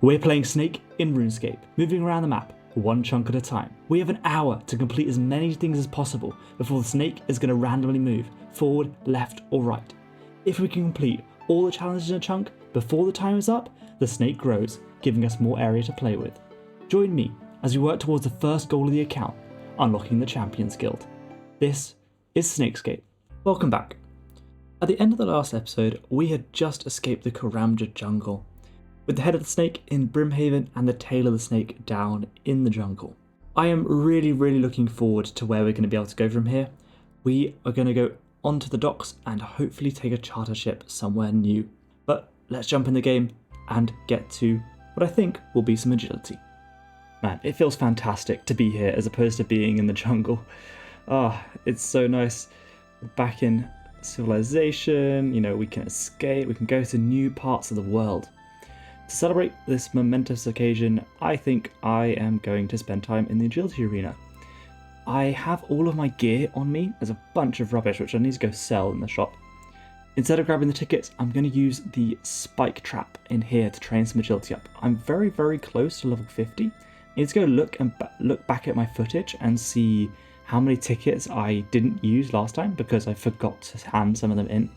We're playing Snake in RuneScape, moving around the map, one chunk at a time. We have an hour to complete as many things as possible before the snake is going to randomly move forward, left or right. If we can complete all the challenges in a chunk before the time is up, the snake grows, giving us more area to play with. Join me as we work towards the first goal of the account, unlocking the Champions Guild. This is SnakeScape. Welcome back. At the end of the last episode, we had just escaped the Karamja jungle, with the head of the snake in Brimhaven and the tail of the snake down in the jungle. I am really looking forward to where we're going to be able to go from here. We are going to go onto the docks and hopefully take a charter ship somewhere new. But let's jump in the game and get to what I think will be some agility. Man, it feels fantastic to be here as opposed to being in the jungle. It's so nice. Back in civilization, we can escape, we can go to new parts of the world. To celebrate this momentous occasion, I think I am going to spend time in the agility arena. I have all of my gear on me. There's a bunch of rubbish which I need to go sell in the shop. Instead of grabbing the tickets, I'm going to use the spike trap in here to train some agility up. I'm very close to level 50. I need to go look back at my footage and see how many tickets I didn't use last time because I forgot to hand some of them in.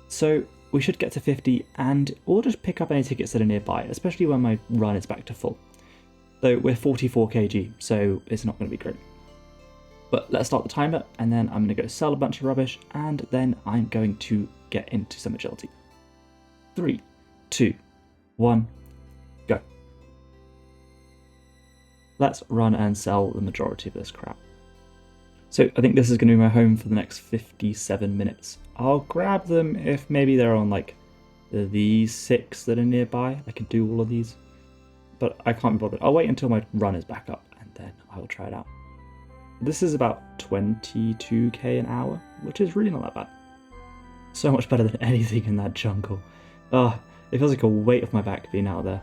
So we should get to 50 or just pick up any tickets that are nearby, especially when my run is back to full. Though we're 44 kg, so it's not going to be great. But let's start the timer, and then I'm going to go sell a bunch of rubbish, and then I'm going to get into some agility. 3, 2, 1, go. Let's run and sell the majority of this crap. So I think this is going to be my home for the next 57 minutes. I'll grab them if maybe they're on like these 6 that are nearby. I can do all of these, but I can't be bothered. I'll wait until my run is back up and then I will try it out. This is about 22k an hour, which is really not that bad. So much better than anything in that jungle. It feels like a weight off my back being out there.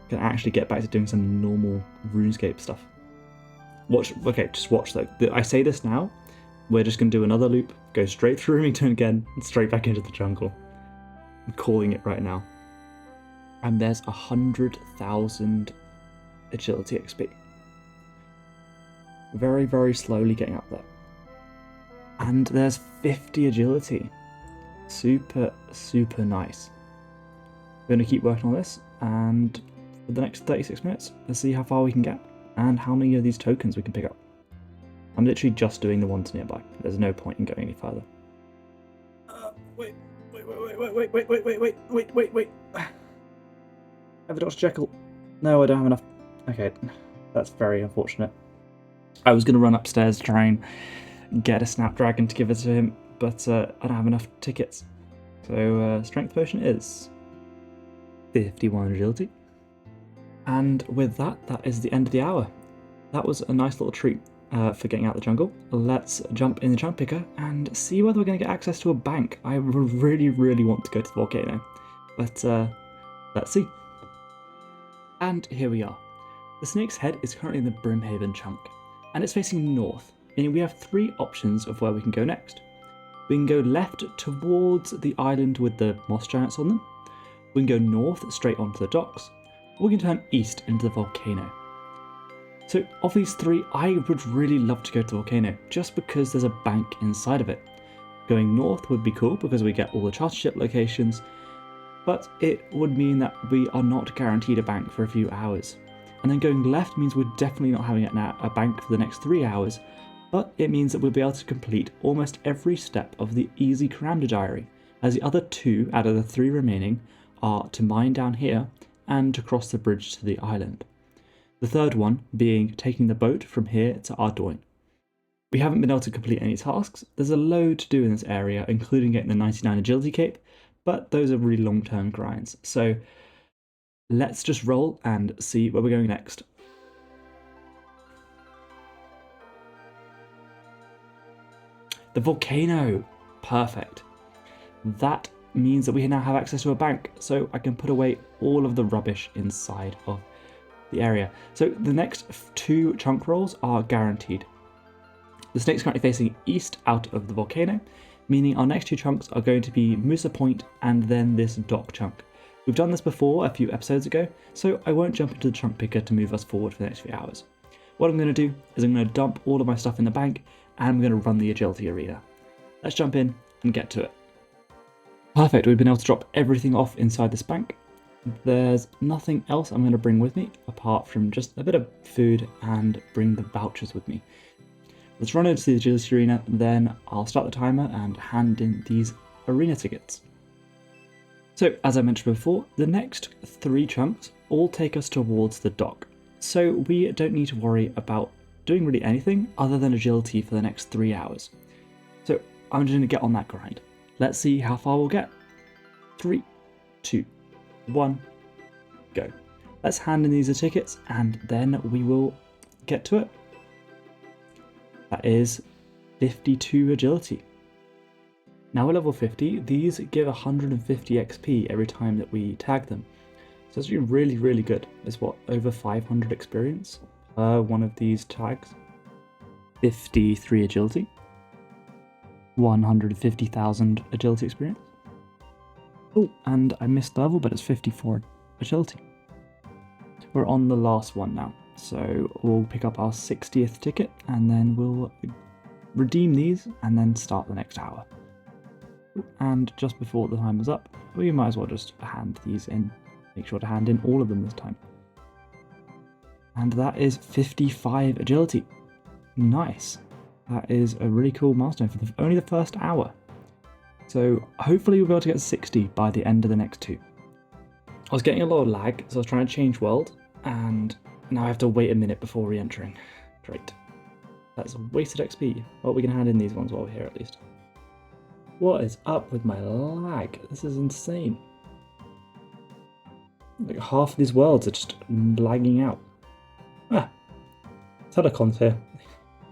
I can actually get back to doing some normal RuneScape stuff. Just watch though. I say this now, we're just going to do another loop, go straight through Remington again, and straight back into the jungle. I'm calling it right now. And there's 100,000 agility XP. Very slowly getting up there. And there's 50 agility. Super nice. We're going to keep working on this, and for the next 36 minutes, let's see how far we can get. And how many of these tokens we can pick up. I'm literally just doing the ones nearby. There's no point in going any further. Wait. Have a Dr. Jekyll. No, I don't have enough. Okay, that's very unfortunate. I was going to run upstairs to try and get a Snapdragon to give it to him, but I don't have enough tickets. So strength potion is 51 agility. And with that is the end of the hour. That was a nice little treat for getting out of the jungle. Let's jump in the chunk picker and see whether we're going to get access to a bank. I really want to go to the volcano, but let's see. And here we are. The snake's head is currently in the Brimhaven chunk, and it's facing north, meaning we have 3 options of where we can go next. We can go left towards the island with the moss giants on them. We can go north straight onto the docks. We can turn east into the volcano. So of these 3, I would really love to go to the volcano, just because there's a bank inside of it. Going north would be cool because we get all the charter ship locations, but it would mean that we are not guaranteed a bank for a few hours. And then going left means we're definitely not having a bank for the next 3 hours, but it means that we'll be able to complete almost every step of the easy Karamja diary, as the other 2 out of the 3 remaining are to mine down here and to cross the bridge to the island. The third one being taking the boat from here to Ardoin. We haven't been able to complete any tasks. There's a load to do in this area, including getting the 99 agility cape, but those are really long-term grinds. So let's just roll and see where we're going next. The volcano. Perfect. That means that we now have access to a bank, so I can put away all of the rubbish inside of the area. So the next 2 chunk rolls are guaranteed. The snake's currently facing east out of the volcano, meaning our next 2 chunks are going to be Musa Point and then this dock chunk. We've done this before a few episodes ago, so I won't jump into the chunk picker to move us forward for the next few hours. What I'm going to do is I'm going to dump all of my stuff in the bank and I'm going to run the agility arena. Let's jump in and get to it. Perfect, we've been able to drop everything off inside this bank. There's nothing else I'm going to bring with me apart from just a bit of food and bring the vouchers with me. Let's run over to the agility arena, then I'll start the timer and hand in these arena tickets. So as I mentioned before, the next 3 chunks all take us towards the dock. So we don't need to worry about doing really anything other than agility for the next 3 hours. So I'm just going to get on that grind. Let's see how far we'll get. 3, 2, 1, go. Let's hand in these tickets and then we will get to it. That is 52 agility. Now we're level 50, these give 150 XP every time that we tag them. So it's really, really good. It's what, over 500 experience per one of these tags. 53 agility. 150,000 agility experience. Oh, and I missed the level, but it's 54 agility. We're on the last one now. So we'll pick up our 60th ticket and then we'll redeem these and then start the next hour. And just before the time is up, we might as well just hand these in. Make sure to hand in all of them this time. And that is 55 agility. Nice. That is a really cool milestone for only the first hour. So hopefully we'll be able to get 60 by the end of the next 2. I was getting a lot of lag, so I was trying to change world, and now I have to wait a minute before re-entering. Great. That's wasted XP. Well, we can hand in these ones while we're here at least. What is up with my lag? This is insane. Like half of these worlds are just lagging out. Ah, Telecon's here.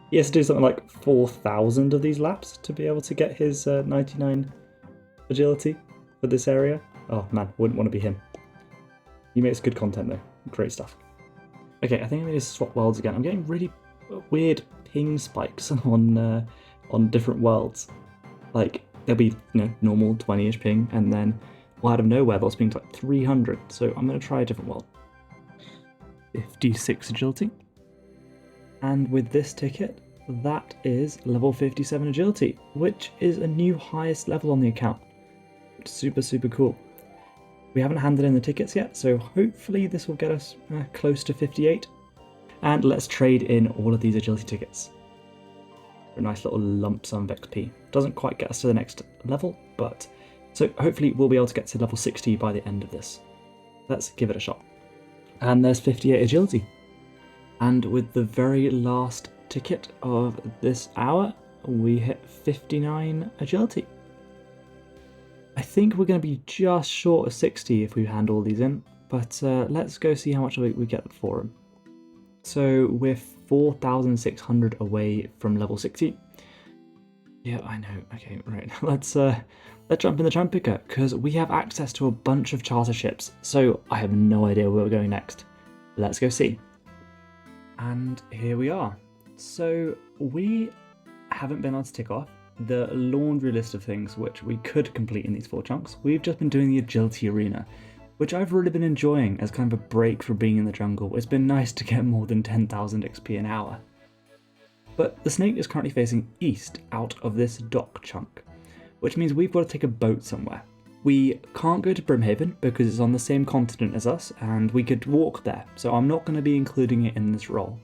He has to do something like 4,000 of these laps to be able to get his 99 agility for this area. Oh man, wouldn't want to be him. He makes good content though. Great stuff. Okay, I think I'm going to swap worlds again. I'm getting really weird ping spikes on different worlds. Like, there'll be, normal 20-ish ping, and then out of nowhere they'll ping to like 300. So I'm going to try a different world. 56 agility. And with this ticket, that is level 57 agility, which is a new highest level on the account. Super, super cool. We haven't handed in the tickets yet, so hopefully this will get us close to 58. And let's trade in all of these agility tickets. A nice little lump sum of XP. Doesn't quite get us to the next level, but so hopefully we'll be able to get to level 60 by the end of this. Let's give it a shot. And there's 58 agility. And with the very last ticket of this hour, we hit 59 agility. I think we're going to be just short of 60 if we hand all these in, but let's go see how much we get for them. So we're 4,600 away from level 60. Yeah, I know. Okay, right. Let's jump in the tram picker because we have access to a bunch of charter ships. So I have no idea where we're going next. Let's go see. And here we are. So we haven't been able to tick off the laundry list of things which we could complete in these 4 chunks. We've just been doing the agility arena, which I've really been enjoying as kind of a break from being in the jungle. It's been nice to get more than 10,000 XP an hour. But the snake is currently facing east out of this dock chunk, which means we've got to take a boat somewhere. We can't go to Brimhaven because it's on the same continent as us and we could walk there, so I'm not going to be including it in this role.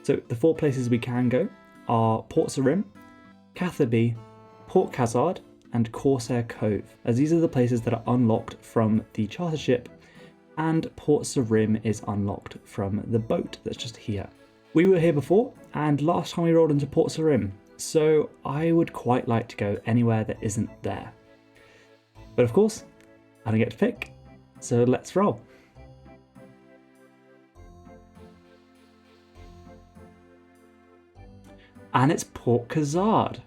So the 4 places we can go are Port Sarim, Catherby, Port Khazard, and Corsair Cove, as these are the places that are unlocked from the charter ship, and Port Sarim is unlocked from the boat that's just here. We were here before, and last time we rolled into Port Sarim, so I would quite like to go anywhere that isn't there. But of course, I don't get to pick, so let's roll. And it's Port Khazard.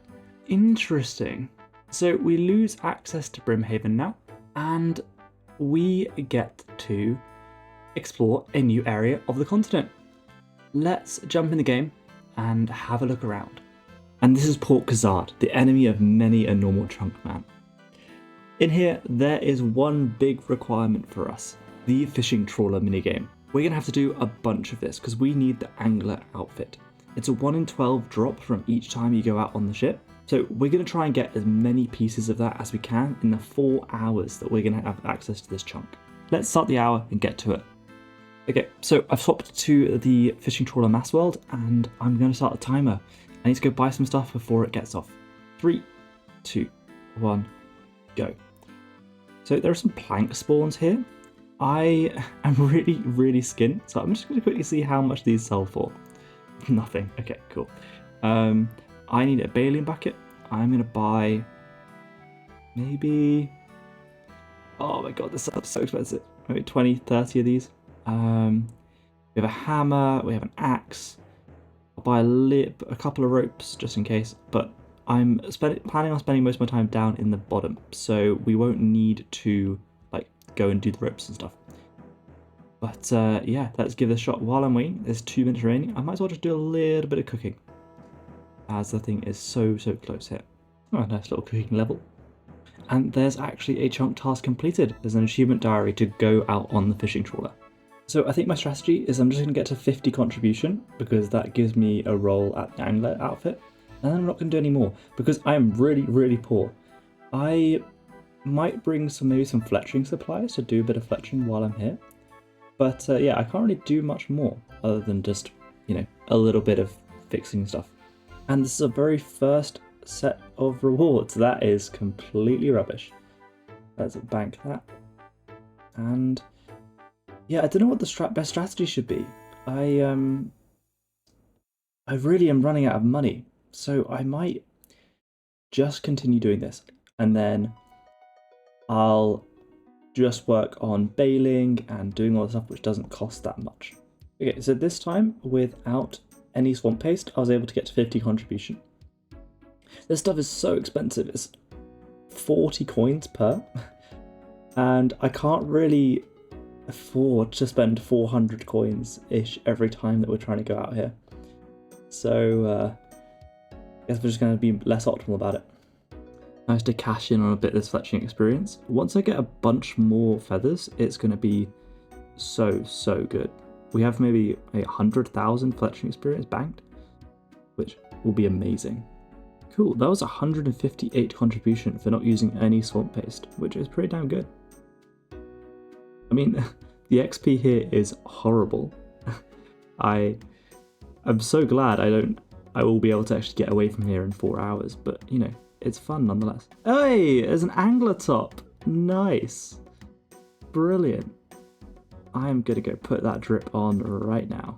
Interesting. So we lose access to Brimhaven now, and we get to explore a new area of the continent. Let's jump in the game and have a look around. And this is Port Khazard, the enemy of many a normal chunk man. In here, there is one big requirement for us, the fishing trawler minigame. We're going to have to do a bunch of this because we need the angler outfit. It's a 1 in 12 drop from each time you go out on the ship. So we're going to try and get as many pieces of that as we can in the 4 hours that we're going to have access to this chunk. Let's start the hour and get to it. Okay, so I've swapped to the fishing trawler mass world and I'm going to start the timer. I need to go buy some stuff before it gets off. 3, 2, 1, go. So there are some plank spawns here. I am really skint, so I'm just going to quickly see how much these sell for. Nothing. Okay, cool. I need a baleen bucket. I'm going to buy maybe... Oh my god, this stuff's so expensive. Maybe 20, 30 of these. We have a hammer, we have an axe. I'll buy a couple of ropes just in case, but I'm planning on spending most of my time down in the bottom, so we won't need to go and do the ropes and stuff. But yeah, let's give this a shot. While I'm waiting, there's 2 minutes remaining. I might as well just do a little bit of cooking, as the thing is so close here. Oh, a nice little cooking level. And there's actually a chunk task completed. There's an achievement diary to go out on the fishing trawler. So I think my strategy is I'm just going to get to 50 contribution, because that gives me a roll at the angler outfit. And then I'm not going to do any more, because I am really poor. I might bring maybe some fletching supplies to do a bit of fletching while I'm here. But yeah, I can't really do much more other than just, a little bit of fixing stuff. And this is a very first set of rewards. That is completely rubbish. Let's bank that. And yeah, I don't know what the best strategy should be. I really am running out of money. So I might just continue doing this, and then I'll just work on bailing and doing all the stuff which doesn't cost that much. Okay, so this time, without any swamp paste, I was able to get to 50 contribution. This stuff is so expensive, it's 40 coins per, and I can't really afford to spend 400 coins-ish every time that we're trying to go out here. So, I guess we're just going to be less optimal about it. Nice to cash in on a bit of this fletching experience. Once I get a bunch more feathers, it's going to be so good. We have maybe 100,000 fletching experience banked, which will be amazing. Cool, that was 158 contribution for not using any swamp paste, which is pretty damn good. I mean, the XP here is horrible. I'm so glad I will be able to actually get away from here in 4 hours, but it's fun nonetheless. Hey, there's an angler top. Nice. Brilliant. I'm gonna go put that drip on right now.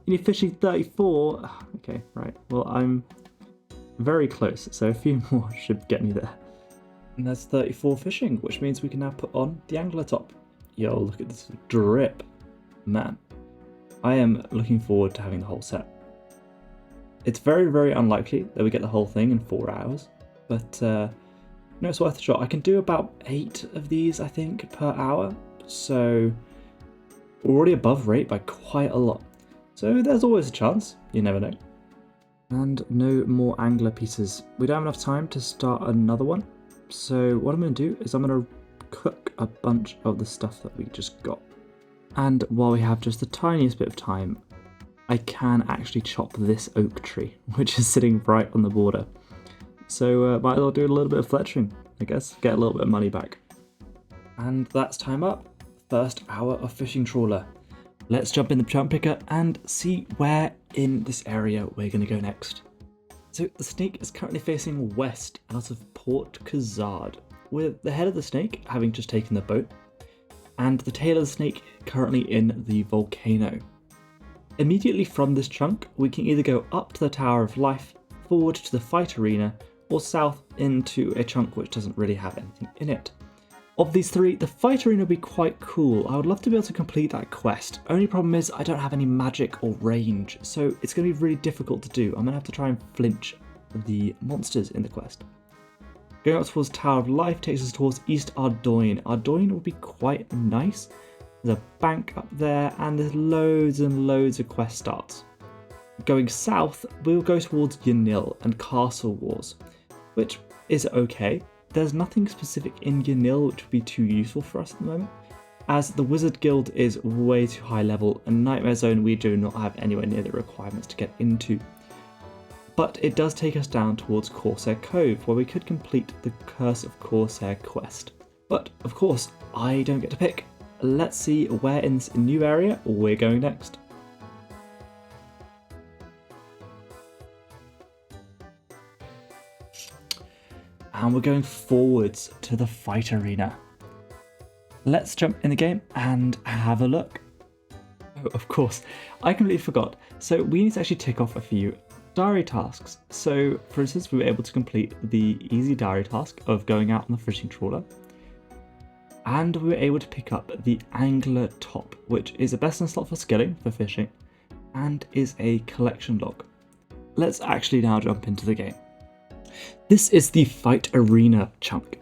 You need fishing 34. Okay, right. Well, I'm very close, so a few more should get me there. And that's 34 fishing, which means we can now put on the angler top. Yo, look at this drip. Man, I am looking forward to having the whole set. It's very unlikely that we get the whole thing in 4 hours, but it's worth a shot. I can do about 8 of these, I think, per hour, so we're already above rate by quite a lot. So there's always a chance, you never know. And no more angler pieces. We don't have enough time to start another one, so what I'm going to do is I'm going to cook a bunch of the stuff that we just got. And while we have just the tiniest bit of time, I can actually chop this oak tree, which is sitting right on the border. So might as well do a little bit of fletching, I guess, get a little bit of money back. And that's time up. First hour of fishing trawler. Let's jump in the chunk picker and see where in this area we're going to go next. So the snake is currently facing west out of Port Khazad, with the head of the snake having just taken the boat, and the tail of the snake currently in the volcano. Immediately from this chunk, we can either go up to the Tower of Life, forward to the fight arena, or south into a chunk which doesn't really have anything in it. Of these three, the fight arena would be quite cool. I would love to be able to complete that quest. Only problem is I don't have any magic or range, so it's going to be really difficult to do. I'm going to have to try and flinch the monsters in the quest. Going up towards Tower of Life takes us towards East Ardoin. Ardoin would be quite nice. There's a bank up there, and there's loads and loads of quest starts. Going south, we'll go towards Yanil and Castle Wars, which is okay. there's nothing specific in Yanil which would be too useful for us at the moment, as the Wizard Guild is way too high level and Nightmare Zone we do not have anywhere near the requirements to get into. But it does take us down towards Corsair Cove, where we could complete the Curse of Corsair quest. But of course, I don't get to pick. Let's see where in this new area we're going next. And we're going forwards to the fight arena. Let's jump in the game and have a look. Oh, of course, I completely forgot. So we need to actually tick off a few diary tasks. So for instance, we were able to complete the easy diary task of going out on the fishing trawler. And we were able to pick up the Angler Top, which is a best in slot for skilling for fishing and is a collection log. Let's actually now jump into the game. This is the Fight Arena chunk.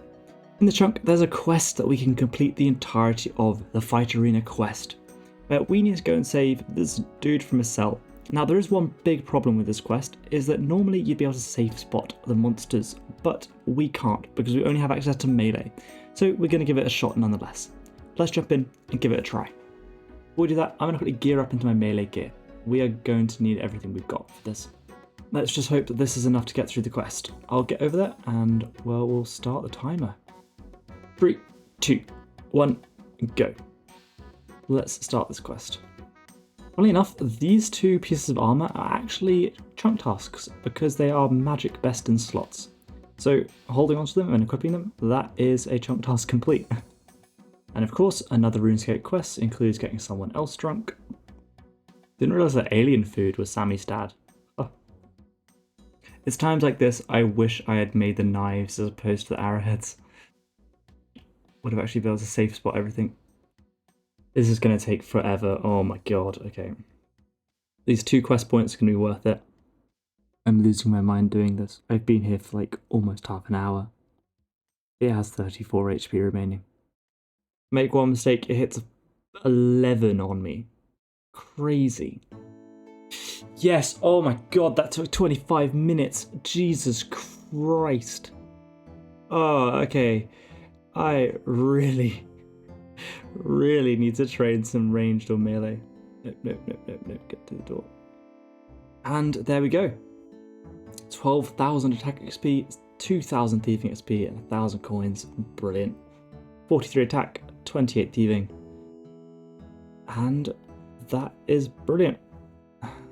In the chunk, there's a quest that we can complete the entirety of the Fight Arena quest, where we need to go and save this dude from a cell. Now there is one big problem with this quest, is that normally you'd be able to safe spot the monsters, but we can't because we only have access to melee. So we're going to give it a shot nonetheless. Let's jump in and give it a try. Before we do that, I'm going to quickly gear up into my melee gear. We are going to need everything we've got for this. Let's just hope that this is enough to get through the quest. I'll get over there and well, we'll start the timer. 3, 2, 1, go. Let's start this quest. Funnily enough, these two pieces of armor are actually chunk tasks because they are magic best in slots. So holding onto them and equipping them, that is a chunk task complete. And of course, another RuneScape quest includes getting someone else drunk. Didn't realize that alien food was Sammy's dad. Oh. It's times like this I wish I had made the knives as opposed to the arrowheads. Would have actually been able to safe spot everything. This is going to take forever. Oh my god, okay. These 2 quest points are going to be worth it. I'm losing my mind doing this. I've been here for like almost half an hour. It has 34 HP remaining. Make one mistake, it hits 11 on me. Crazy. Yes, oh my god, that took 25 minutes. Jesus Christ. Oh, okay. I really need to train some ranged or melee. Nope, get to the door. And there we go. 12,000 attack XP, 2,000 thieving XP, and 1,000 coins. Brilliant. 43 attack, 28 thieving. And that is brilliant.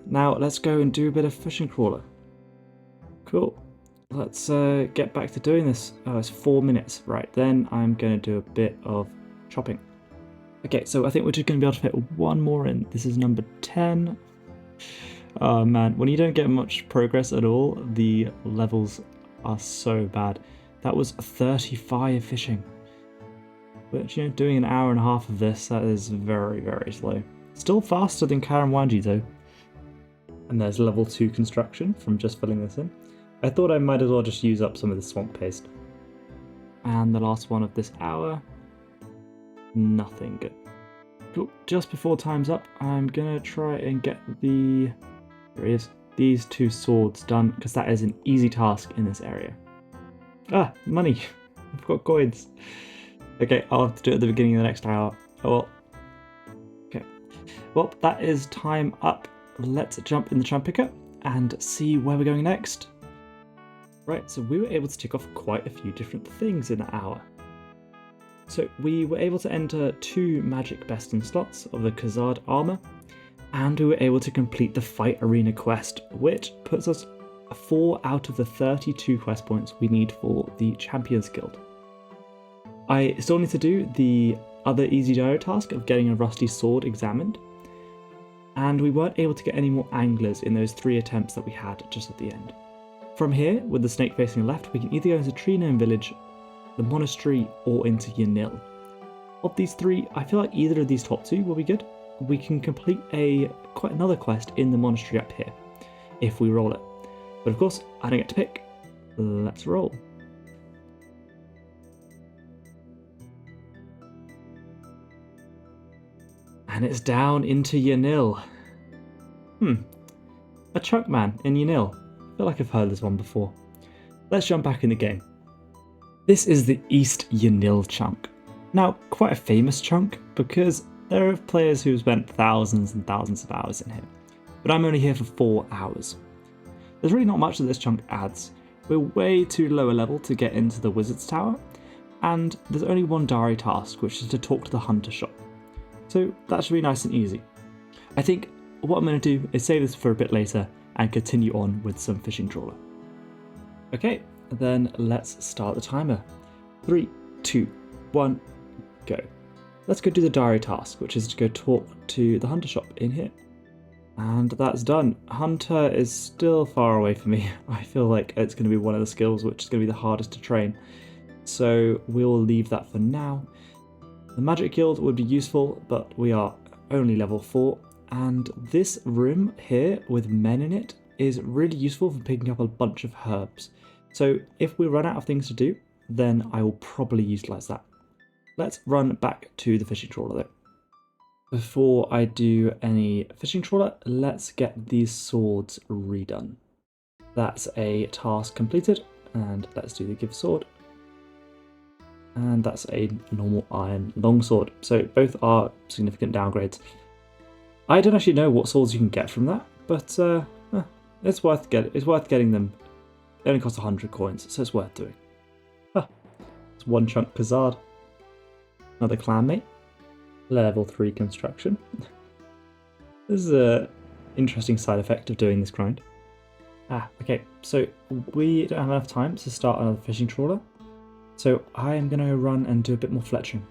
Now let's go and do a bit of fishing crawler. Cool. Let's get back to doing this. Oh, it's 4 minutes. Right, then I'm going to do a bit of chopping. Okay, so I think we're just going to be able to fit one more in. This is number 10. Oh man, when you don't get much progress at all, the levels are so bad. That was 35 fishing. But, you know, doing an hour and a half of this, that is very, very slow. Still faster than Karamja though. And there's level 2 construction from just filling this in. I thought I might as well just use up some of the swamp paste. And the last one of this hour. Nothing good. Cool. Just before time's up, I'm gonna try and get the... There he is. These 2 swords done, because that is an easy task in this area. Ah, money. I've got coins. Okay, I'll have to do it at the beginning of the next hour. Oh well. Okay. Well, that is time up. Let's jump in the tram picker and see where we're going next. Right, so we were able to tick off quite a few different things in that hour. So we were able to enter 2 magic best in slots of the Khazad armor, and we were able to complete the Fight Arena quest, which puts us 4 out of the 32 quest points we need for the Champions Guild. I still need to do the other easy diary task of getting a rusty sword examined, and we weren't able to get any more anglers in those 3 attempts that we had just at the end. From here, with the snake facing left, we can either go into Tree Gnome Village, the monastery, or into Yanil. Of these 3, I feel like either of these top 2 will be good. We can complete quite another quest in the monastery up here, if we roll it. But of course, I don't get to pick. Let's roll. And it's down into Yanil. A chunk man in Yanil. I feel like I've heard this one before. Let's jump back in the game. This is the East Yanil chunk. Now, quite a famous chunk because there are players who have spent thousands and thousands of hours in here, but I'm only here for 4 hours. There's really not much that this chunk adds. We're way too low a level to get into the Wizard's Tower, and there's only one diary task, which is to talk to the Hunter shop. So that should be nice and easy. I think what I'm going to do is save this for a bit later and continue on with some fishing trawler. Okay, then let's start the timer. 3, 2, 1, go. Let's go do the diary task, which is to go talk to the Hunter shop in here. And that's done. Hunter is still far away from me. I feel like it's going to be one of the skills which is going to be the hardest to train. So we'll leave that for now. The Magic Guild would be useful, but we are only level 4. And this room here with men in it is really useful for picking up a bunch of herbs. So if we run out of things to do, then I will probably utilise that. Let's run back to the fishing trawler though. Before I do any fishing trawler, let's get these swords redone. That's a task completed, and let's do the give sword. And that's a normal iron longsword. So both are significant downgrades. I don't actually know what swords you can get from that, but it's worth getting them. They only cost 100 coins, so it's worth doing. It's one chunk Kazard. Another clanmate. Level 3 construction. This is an interesting side effect of doing this grind. Okay, so we don't have enough time to start another fishing trawler. So I am going to run and do a bit more fletching.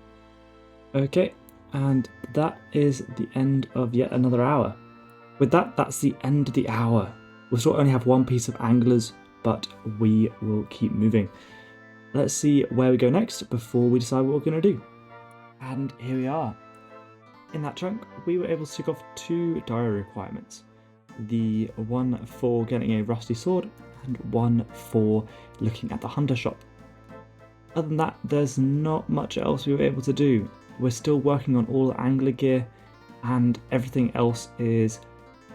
Okay, and that is the end of yet another hour. With that, that's the end of the hour. We'll still only have one piece of anglers, but we will keep moving. Let's see where we go next before we decide what we're going to do. And here we are. In that chunk, we were able to tick off 2 diary requirements. The one for getting a rusty sword and one for looking at the Hunter shop. Other than that, there's not much else we were able to do. We're still working on all the angler gear, and everything else is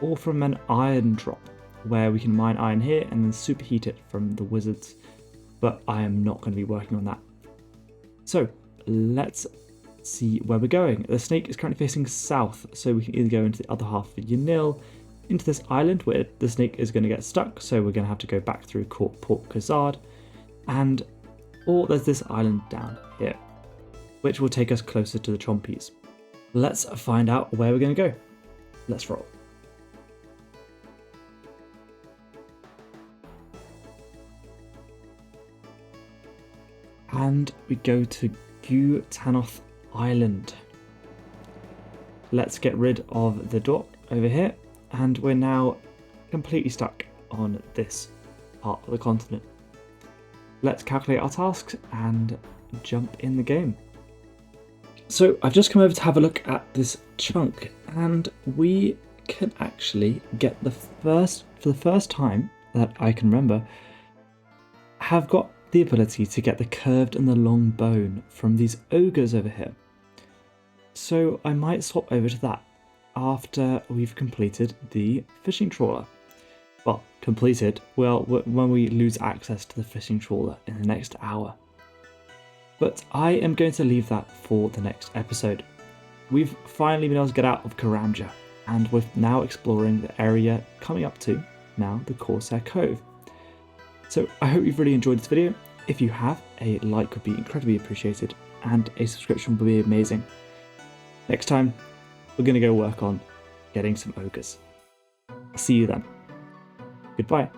all from an iron drop, where we can mine iron here and then superheat it from the wizards. But I am not going to be working on that. So let's see where we're going. The snake is currently facing south, so we can either go into the other half of Yanil, into this island where the snake is going to get stuck, so we're going to have to go back through Port Kazard, or there's this island down here, which will take us closer to the Chompies. Let's find out where we're going to go. Let's roll. And we go to Gutanoth Island. Let's get rid of the dock over here, and we're now completely stuck on this part of the continent. Let's calculate our tasks and jump in the game. So I've just come over to have a look at this chunk, and we can actually get for the first time that I can remember, have got the ability to get the curved and the long bone from these ogres over here. So I might swap over to that after we've completed the fishing trawler. Well, completed, well, when we lose access to the fishing trawler in the next hour. But I am going to leave that for the next episode. We've finally been able to get out of Karamja, and we're now exploring the area coming up to, now, the Corsair Cove. So I hope you've really enjoyed this video. If you have, a like would be incredibly appreciated, and a subscription would be amazing. Next time, we're going to go work on getting some ogres. See you then. Goodbye.